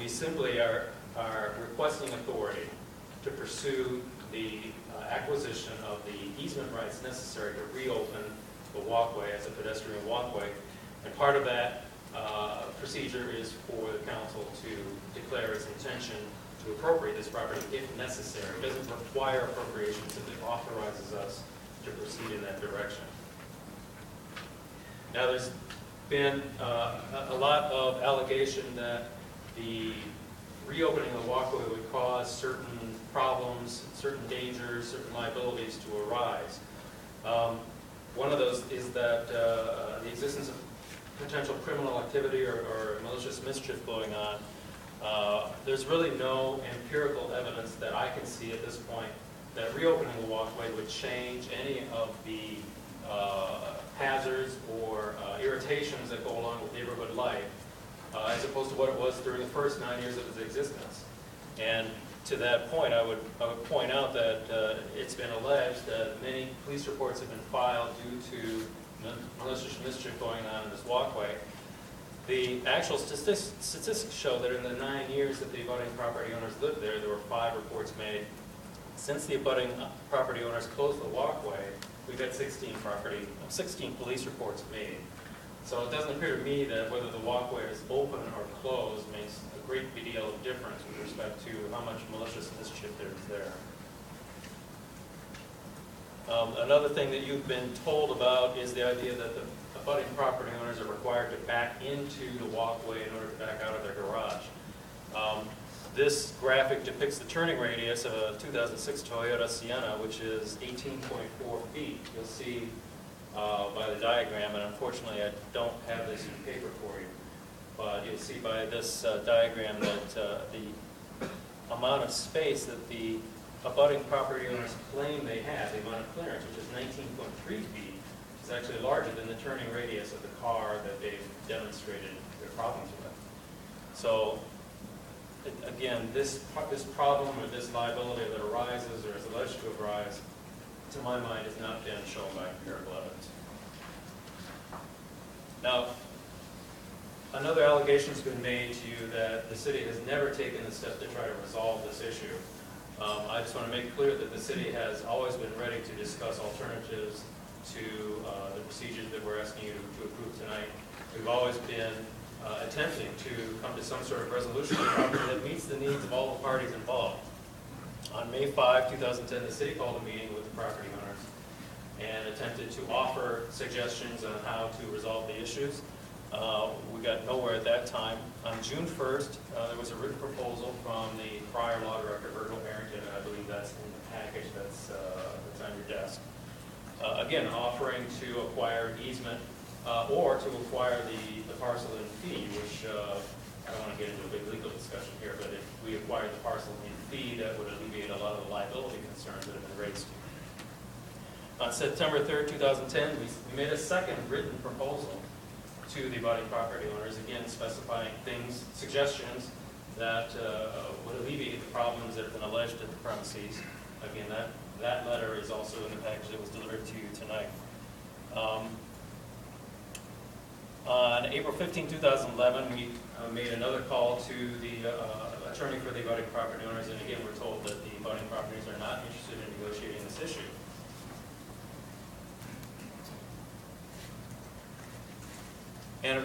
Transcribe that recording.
we simply are requesting authority to pursue the acquisition of the easement rights necessary to reopen the walkway as a pedestrian walkway. And part of that procedure is for the council to declare its intention to appropriate this property if necessary. It doesn't require appropriations, if it authorizes us to proceed in that direction. Now, there's been a lot of allegation that the reopening of the walkway would cause certain problems, certain dangers, certain liabilities to arise. One of those is that the existence of potential criminal activity or malicious mischief going on. There's really no empirical evidence that I can see at this point that reopening the walkway would change any of the hazards or irritations that go along with neighborhood life, as opposed to what it was during the first 9 years of its existence. And to that point, I would point out that it's been alleged that many police reports have been filed due to malicious mischief going on in this walkway. The actual statistics show that in the 9 years that the abutting property owners lived there, there were 5 reports made. Since the abutting property owners closed the walkway, we've had 16 police reports made. So it doesn't appear to me that whether the walkway is open or closed makes a great deal of difference with respect to how much malicious mischief there is there. Another thing that you've been told about is the idea that the abutting property owners are required to back into the walkway in order to back out of their garage. This graphic depicts the turning radius of a 2006 Toyota Sienna, which is 18.4 feet. You'll see by the diagram, and unfortunately I don't have this in paper for you, but you'll see by this diagram that the amount of space that the abutting property owners claim they have, the amount of clearance, which is 19.3 feet, is actually larger than the turning radius of the car that they've demonstrated their problems with. So again, this problem or this liability that arises or is alleged to arise, to my mind, has not been shown by empirical evidence. Now, another allegation has been made to you that the city has never taken the step to try to resolve this issue. I just want to make clear that the city has always been ready to discuss alternatives to the procedures that we're asking you to approve tonight. We've always been attempting to come to some sort of resolution that meets the needs of all the parties involved. On May 5, 2010, the city called a meeting with the property owners and attempted to offer suggestions on how to resolve the issues. We got nowhere at that time. On June 1st, there was a written proposal from the prior Law Director, Harrington, and I believe that's in the package that's on your desk. Again, offering to acquire an easement or to acquire the parcel in fee, which I don't want to get into a big legal discussion here, but if we acquired the parcel in fee, that would alleviate a lot of the liability concerns that have been raised. On September 3rd, 2010, we made a second written proposal to the abutting property owners, again specifying suggestions that would alleviate the problems that have been alleged at the premises. Again, that letter is also in the package that was delivered to you tonight. On April 15, 2011, we made another call to the attorney for the abutting property owners, and again, we're told that the abutting properties are not interested in negotiating this issue. And of course,